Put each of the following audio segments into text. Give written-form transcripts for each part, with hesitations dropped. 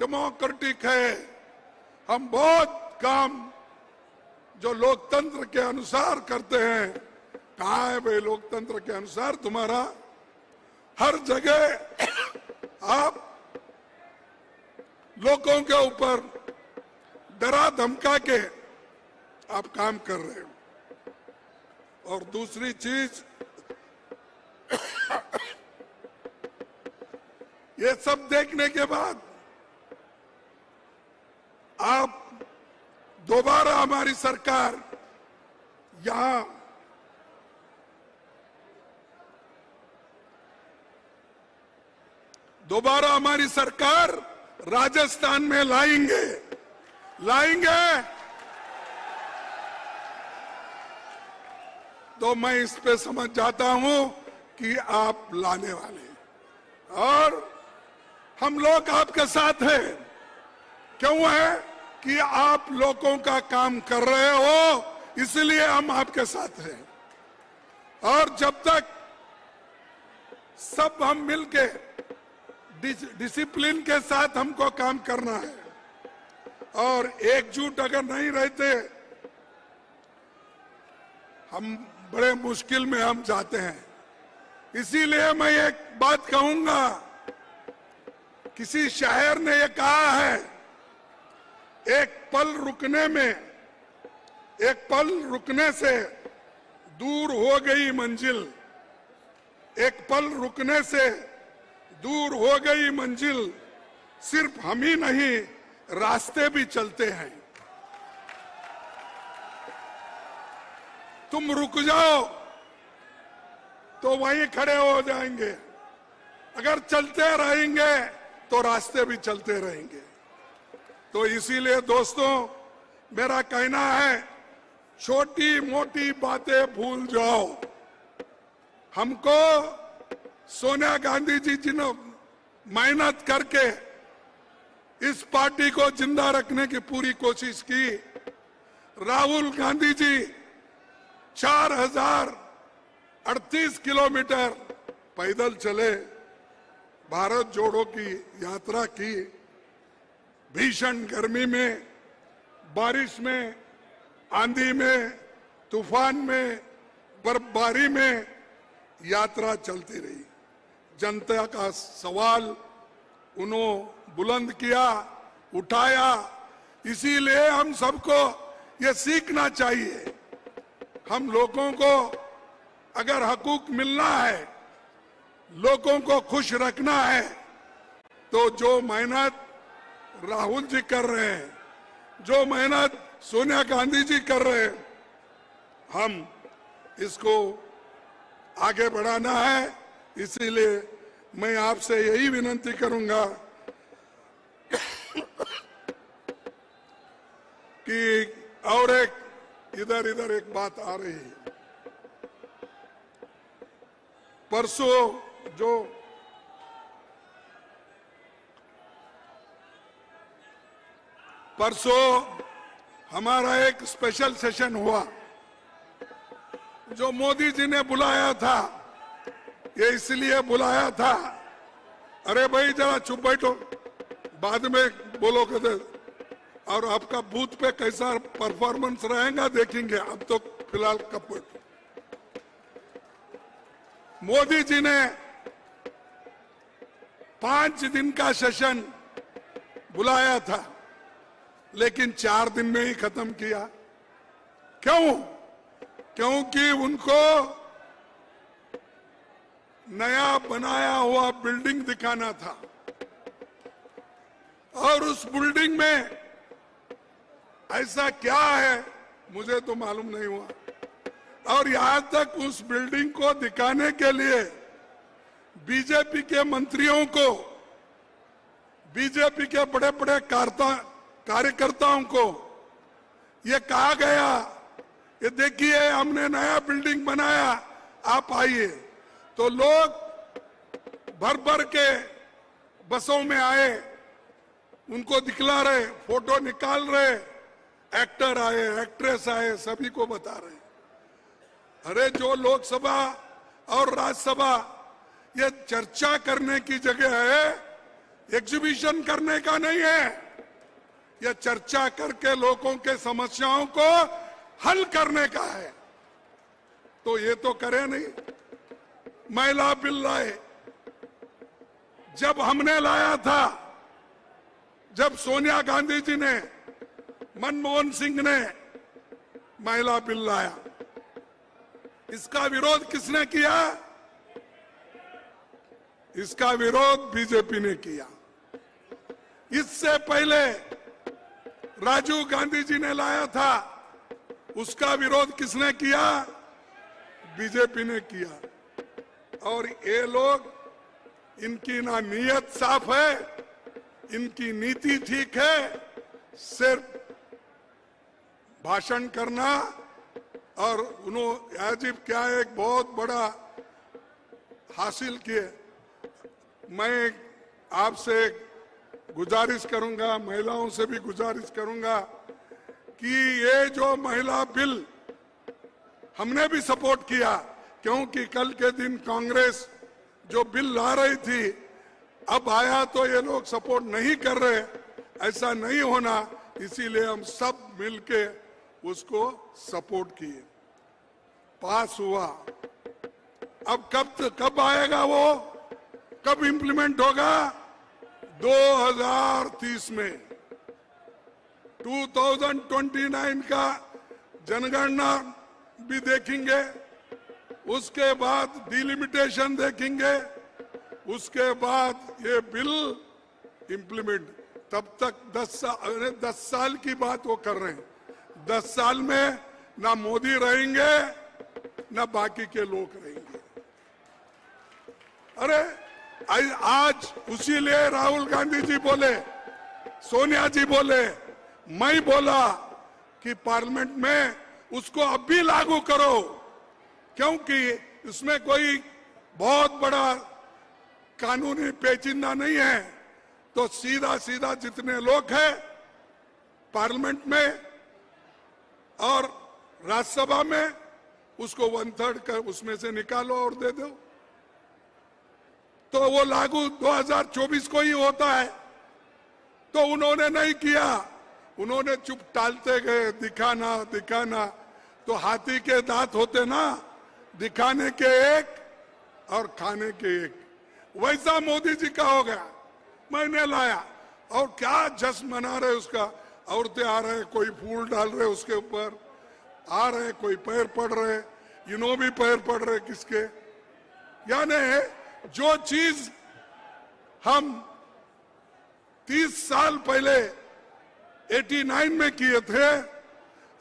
Democratic है। हम बहुत काम जो लोकतंत्र के अनुसार करते हैं। कहाँ है भाई लोकतंत्र के अनुसार तुम्हारा? हर जगह आप लोगों के ऊपर डरा धमका के आप काम कर रहे हो। और दूसरी चीज, ये सब देखने के बाद आप दोबारा हमारी सरकार यहां राजस्थान में लाएंगे। तो मैं इस पे समझ जाता हूं कि आप लाने वाले हैं और हम लोग आपके साथ हैं। क्यों है? कि आप लोगों का काम कर रहे हो, इसलिए हम आपके साथ हैं। और जब तक सब हम मिलके डिसिप्लिन के साथ हमको काम करना है और एकजुट अगर नहीं रहते, हम बड़े मुश्किल में हम जाते हैं। इसीलिए मैं एक बात कहूंगा, किसी शायर ने ये कहा है, एक पल रुकने से दूर हो गई मंजिल। एक पल रुकने से दूर हो गई मंजिल, सिर्फ हम ही नहीं रास्ते भी चलते हैं। तुम रुक जाओ तो वहीं खड़े हो जाएंगे, अगर चलते रहेंगे तो रास्ते भी चलते रहेंगे। तो इसीलिए दोस्तों, मेरा कहना है, छोटी मोटी बातें भूल जाओ। हमको सोनिया गांधी जी जिन्होंने मेहनत करके इस पार्टी को जिंदा रखने की पूरी कोशिश की, राहुल गांधी जी 4038 किलोमीटर पैदल चले, भारत जोड़ो की यात्रा की, भीषण गर्मी में, बारिश में, आंधी में, तूफान में, बर्फबारी में यात्रा चलती रही। जनता का सवाल उन्होंने बुलंद किया, उठाया। इसीलिए हम सबको ये सीखना चाहिए, हम लोगों को अगर हकूक मिलना है, लोगों को खुश रखना है, तो जो मेहनत राहुल जी कर रहे हैं, जो मेहनत सोनिया गांधी जी कर रहे हैं, हम इसको आगे बढ़ाना है। इसीलिए मैं आपसे यही विनती करूंगा कि और इधर एक बात आ रही है। परसों हमारा एक स्पेशल सेशन हुआ जो मोदी जी ने बुलाया था। ये इसलिए बुलाया था, अरे भाई जरा चुप बैठो, बाद में बोलो कहते, और आपका बूथ पे कैसा परफॉर्मेंस रहेगा देखेंगे, अब तो फिलहाल कब बैठो। मोदी जी ने 5 दिन का सेशन बुलाया था, लेकिन 4 दिन में ही खत्म किया। क्यों? क्योंकि उनको नया बनाया हुआ बिल्डिंग दिखाना था और उस बिल्डिंग में ऐसा क्या है मुझे तो मालूम नहीं हुआ। और यहां तक उस बिल्डिंग को दिखाने के लिए बीजेपी के मंत्रियों को, बीजेपी के बड़े बड़े कार्यकर्ताओं को ये कहा गया, ये देखिए हमने नया बिल्डिंग बनाया, आप आइए। तो लोग भर भर के बसों में आए, उनको दिखला रहे, फोटो निकाल रहे, एक्टर आए, एक्ट्रेस आए, सभी को बता रहे। अरे जो लोकसभा और राज्यसभा ये चर्चा करने की जगह है, एग्जीबिशन करने का नहीं है, यह चर्चा करके लोगों के समस्याओं को हल करने का है। तो ये तो करे नहीं। महिला बिल लाए, जब हमने लाया था, जब सोनिया गांधी जी ने, मनमोहन सिंह ने महिला बिल लाया, इसका विरोध किसने किया? इसका विरोध बीजेपी ने किया। इससे पहले राजीव गांधी जी ने लाया था, उसका विरोध किसने किया? बीजेपी ने किया। और ये लोग, इनकी ना नीयत साफ है, इनकी नीति ठीक है, सिर्फ भाषण करना। और उन्होंने अजीब क्या एक बहुत बड़ा हासिल किए। मैं आपसे गुजारिश करूंगा, महिलाओं से भी गुजारिश करूंगा कि ये जो महिला बिल हमने भी सपोर्ट किया, क्योंकि कल के दिन कांग्रेस जो बिल ला रही थी, अब आया तो ये लोग सपोर्ट नहीं कर रहे। ऐसा नहीं होना, इसीलिए हम सब मिलके उसको सपोर्ट किए, पास हुआ। अब कब आएगा वो, कब इंप्लीमेंट होगा? 2030 में, 2029 का जनगणना भी देखेंगे, उसके बाद डिलिमिटेशन देखेंगे, उसके बाद ये बिल इंप्लीमेंट। तब तक 10 साल की बात वो कर रहे हैं। 10 साल में ना मोदी रहेंगे ना बाकी के लोग रहेंगे। अरे आज उसीलिए राहुल गांधी जी बोले, सोनिया जी बोले, मैं बोला कि पार्लियामेंट में उसको अब भी लागू करो, क्योंकि इसमें कोई बहुत बड़ा कानूनी पेचीदा नहीं है। तो सीधा सीधा जितने लोग हैं पार्लियामेंट में और राज्यसभा में, उसको 1/3 कर उसमें से निकालो और दे दो, तो वो लागू 2024 को ही होता है। तो उन्होंने नहीं किया, उन्होंने चुप टालते गए, दिखाना दिखाना। तो हाथी के दांत होते ना, दिखाने के एक और खाने के एक। वैसा मोदी जी का हो गया। मैंने लाया और क्या जश्न मना रहे उसका। औरतें आ रहे, कोई फूल डाल रहे उसके ऊपर, आ रहे, कोई पैर पड़ रहे, इन्हों भी पैर पड़ रहे किसके। यानी जो चीज हम 30 साल पहले 89 में किए थे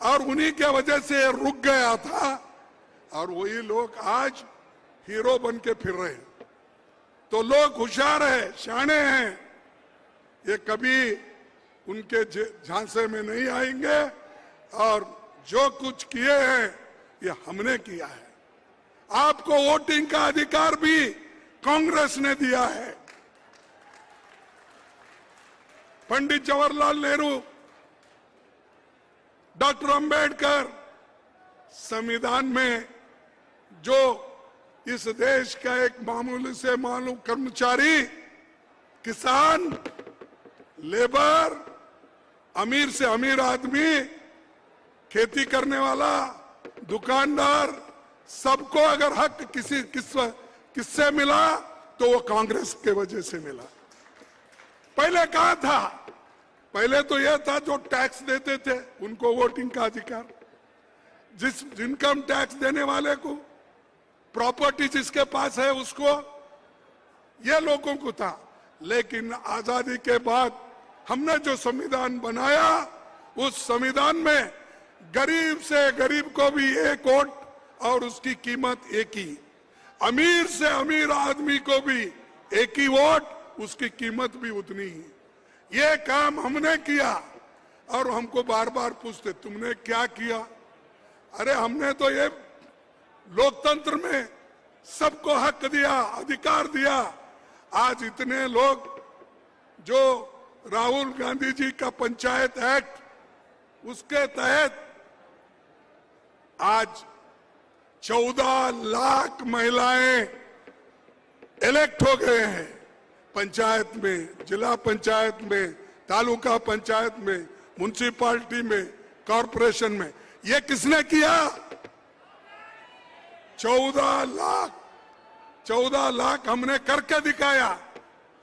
और उन्हीं के वजह से रुक गया था, और वही लोग आज हीरो बन के फिर रहे हैं। तो लोग होशियार है, शाणे हैं, ये कभी उनके झांसे में नहीं आएंगे। और जो कुछ किए हैं ये हमने किया है। आपको वोटिंग का अधिकार भी कांग्रेस ने दिया है। पंडित जवाहरलाल नेहरू, डॉक्टर अंबेडकर, संविधान में जो इस देश का एक मामूली से मामूली कर्मचारी, किसान, लेबर, अमीर से अमीर आदमी, खेती करने वाला, दुकानदार, सबको अगर हक किससे मिला तो वो कांग्रेस के वजह से मिला। पहले कहा था, पहले तो यह था जो टैक्स देते थे उनको वोटिंग का अधिकार, जिस इनकम टैक्स देने वाले को, प्रॉपर्टी जिसके पास है उसको, ये लोगों को था। लेकिन आजादी के बाद हमने जो संविधान बनाया, उस संविधान में गरीब से गरीब को भी एक वोट और उसकी कीमत एक ही, अमीर से अमीर आदमी को भी एक ही वोट, उसकी कीमत भी उतनी ही। ये काम हमने किया और हमको बार बार पूछते तुमने क्या किया। अरे हमने तो ये लोकतंत्र में सबको हक दिया, अधिकार दिया। आज इतने लोग जो राहुल गांधी जी का पंचायत एक्ट, उसके तहत आज 14 लाख महिलाएं इलेक्ट हो गए हैं। पंचायत में, जिला पंचायत में, तालुका पंचायत में, म्युनिसिपालिटी में, कॉरपोरेशन में, ये किसने किया? 14 लाख हमने करके दिखाया।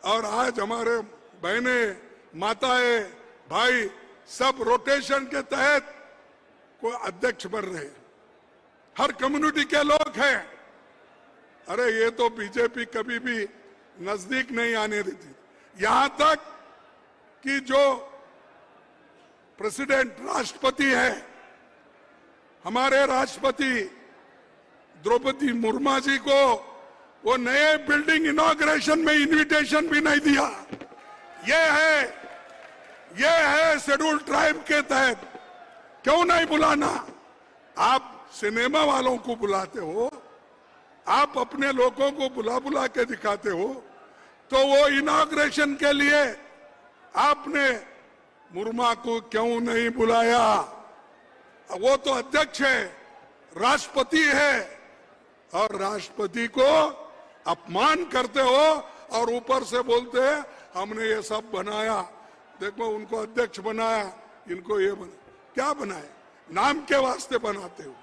और आज हमारे बहनें, माताएं, भाई सब रोटेशन के तहत को अध्यक्ष बन रहे, हर कम्युनिटी के लोग हैं। अरे ये तो बीजेपी कभी भी नजदीक नहीं आने देती। यहां तक कि जो प्रेसिडेंट, राष्ट्रपति है, हमारे राष्ट्रपति द्रौपदी मुर्मू जी को वो नए बिल्डिंग इनॉग्रेशन में इनविटेशन भी नहीं दिया। ये है शेड्यूल ट्राइब के तहत। क्यों नहीं बुलाना? आप सिनेमा वालों को बुलाते हो, आप अपने लोगों को बुला के दिखाते हो, तो वो इनॉग्रेशन के लिए आपने मुर्मू को क्यों नहीं बुलाया? वो तो अध्यक्ष है, राष्ट्रपति है, और राष्ट्रपति को अपमान करते हो और ऊपर से बोलते हैं हमने ये सब बनाया। देखो उनको अध्यक्ष बनाया, इनको ये बना, क्या बनाए? नाम के वास्ते बनाते हो।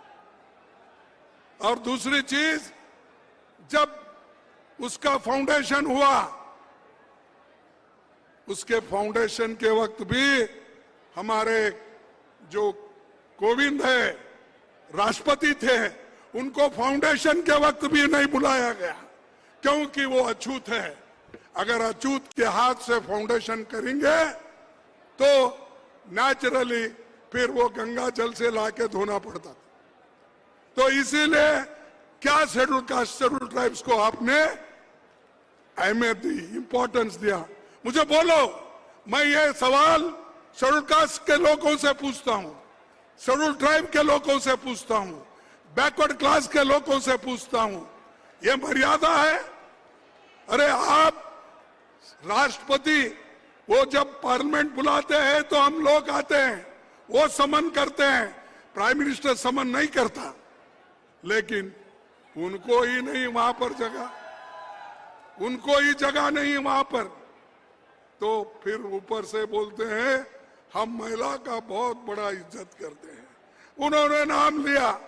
और दूसरी चीज, जब उसका फाउंडेशन हुआ, उसके फाउंडेशन के वक्त भी हमारे जो कोविंद है, राष्ट्रपति थे, उनको फाउंडेशन के वक्त भी नहीं बुलाया गया, क्योंकि वो अछूत है। अगर अछूत के हाथ से फाउंडेशन करेंगे तो नेचुरली फिर वो गंगा जल से लाके धोना पड़ता था। तो इसीलिए क्या शेड्यूल कास्ट, शेड्यूल ट्राइब्स को आपने अहमियत दी, इंपॉर्टेंस दिया? मुझे बोलो, मैं ये सवाल शेड्यूल कास्ट के लोगों से पूछता हूं, शेड्यूल ट्राइब के लोगों से पूछता हूं, बैकवर्ड क्लास के लोगों से पूछता हूं, ये मर्यादा है? अरे आप राष्ट्रपति, वो जब पार्लियामेंट बुलाते हैं तो हम लोग आते हैं, वो समन करते हैं, प्राइम मिनिस्टर समन नहीं करता, लेकिन उनको ही नहीं वहां पर जगह, उनको ही जगह नहीं वहां पर। तो फिर ऊपर से बोलते हैं हम महिला का बहुत बड़ा इज्जत करते हैं। उन्होंने नाम लिया,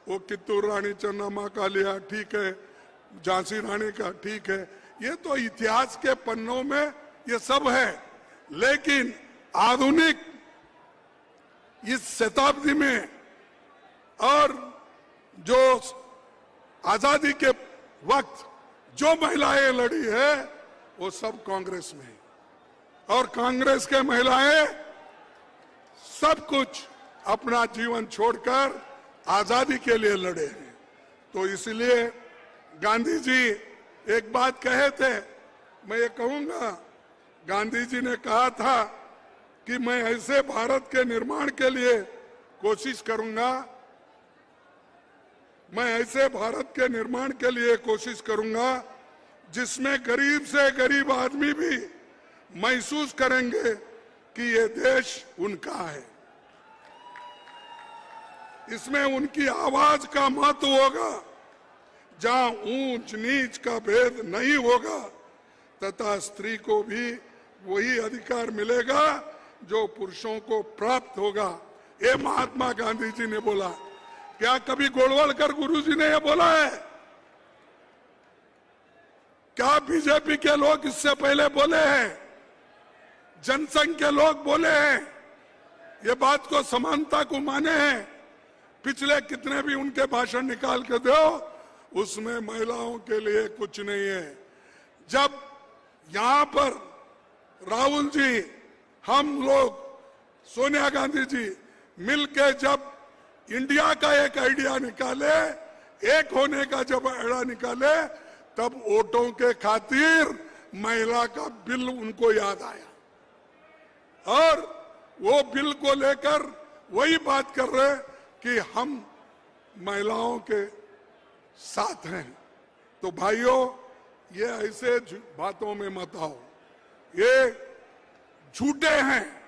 वो कित्तूर रानी चन्नाम्मा का लिया, ठीक है, झांसी रानी का, ठीक है, ये तो इतिहास के पन्नों में ये सब है। लेकिन आधुनिक इस शताब्दी में और जो आजादी के वक्त जो महिलाएं लड़ी है वो सब कांग्रेस में है, और कांग्रेस के महिलाएं सब कुछ अपना जीवन छोड़कर आजादी के लिए लड़े हैं। तो इसलिए गांधी जी एक बात कहे थे, मैं ये कहूंगा, गांधी जी ने कहा था कि मैं ऐसे भारत के निर्माण के लिए कोशिश करूंगा, मैं ऐसे भारत के निर्माण के लिए कोशिश करूंगा जिसमें गरीब से गरीब आदमी भी महसूस करेंगे कि ये देश उनका है, इसमें उनकी आवाज का महत्व होगा, जहां ऊंच नीच का भेद नहीं होगा, तथा स्त्री को भी वही अधिकार मिलेगा जो पुरुषों को प्राप्त होगा। ये महात्मा गांधी जी ने बोला। क्या कभी गोलवलकर गुरुजी ने ये बोला है? क्या बीजेपी के लोग इससे पहले बोले हैं? जनसंघ के लोग बोले हैं? ये बात को समानता को माने हैं? पिछले कितने भी उनके भाषण निकाल के दो, उसमें महिलाओं के लिए कुछ नहीं है। जब यहां पर राहुल जी, हम लोग, सोनिया गांधी जी मिलके जब इंडिया का एक आइडिया निकाले, एक होने का जब आइडिया निकाले, तब वोटों के खातिर महिला का बिल उनको याद आया और वो बिल को लेकर वही बात कर रहे कि हम महिलाओं के साथ हैं। तो भाइयों, ये ऐसे बातों में मत आओ, ये झूठे हैं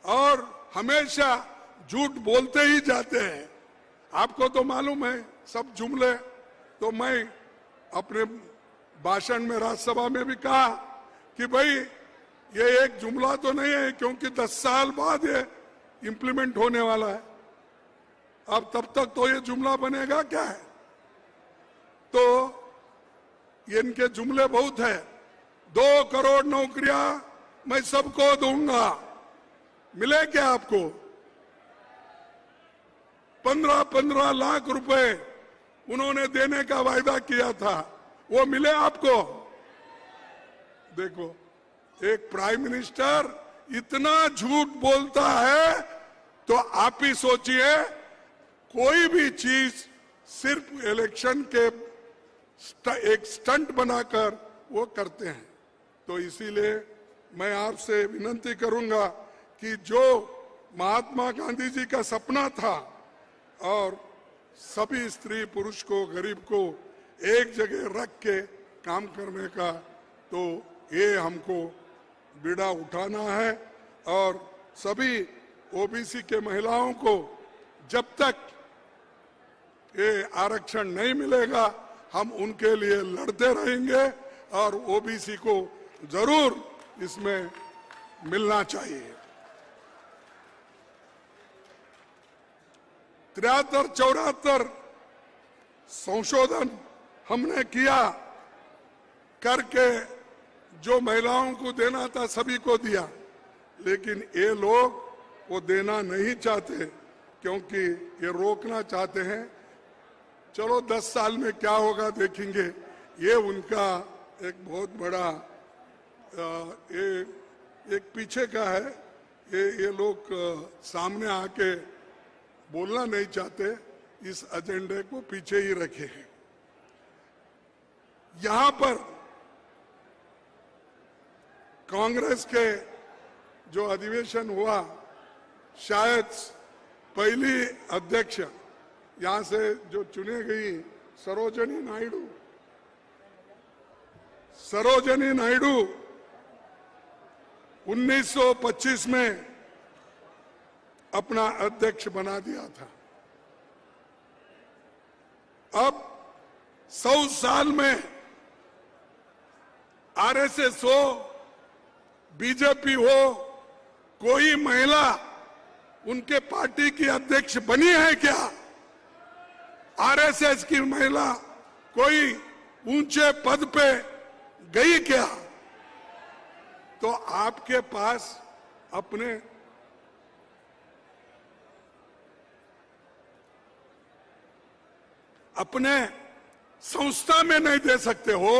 और हमेशा झूठ बोलते ही जाते हैं। आपको तो मालूम है सब जुमले। तो मैं अपने भाषण में राज्यसभा में भी कहा कि भाई ये एक जुमला तो नहीं है, क्योंकि 10 साल बाद ये इंप्लीमेंट होने वाला है। अब तब तक तो ये जुमला बनेगा क्या है? तो इनके जुमले बहुत है। 2 करोड़ नौकरियां मैं सबको दूंगा, मिले क्या आपको? 15-15 लाख रुपए उन्होंने देने का वायदा किया था, वो मिले आपको? देखो, एक प्राइम मिनिस्टर इतना झूठ बोलता है तो आप ही सोचिए, कोई भी चीज सिर्फ इलेक्शन के एक स्टंट बनाकर वो करते हैं। तो इसीलिए मैं आपसे विनती करूंगा कि जो महात्मा गांधी जी का सपना था, और सभी स्त्री पुरुष को, गरीब को एक जगह रख के काम करने का, तो ये हमको बीड़ा उठाना है। और सभी ओबीसी के महिलाओं को जब तक ये आरक्षण नहीं मिलेगा, हम उनके लिए लड़ते रहेंगे और ओबीसी को जरूर इसमें मिलना चाहिए। 73-74 संशोधन हमने किया, करके जो महिलाओं को देना था सभी को दिया, लेकिन ये लोग वो देना नहीं चाहते, क्योंकि ये रोकना चाहते हैं। चलो 10 साल में क्या होगा देखेंगे। ये उनका एक बहुत बड़ा ये एक पीछे का है। ये लोग सामने आके बोलना नहीं चाहते, इस एजेंडे को पीछे ही रखे हैं। यहां पर कांग्रेस के जो अधिवेशन हुआ, शायद पहली अध्यक्ष यहां से जो चुने गई सरोजिनी नायडू 1925 में अपना अध्यक्ष बना दिया था। अब 100 साल में आरएसएस हो, बीजेपी हो, कोई महिला उनके पार्टी की अध्यक्ष बनी है क्या? आरएसएस की महिला कोई ऊंचे पद पे गई क्या? तो आपके पास अपने संस्था में नहीं दे सकते हो,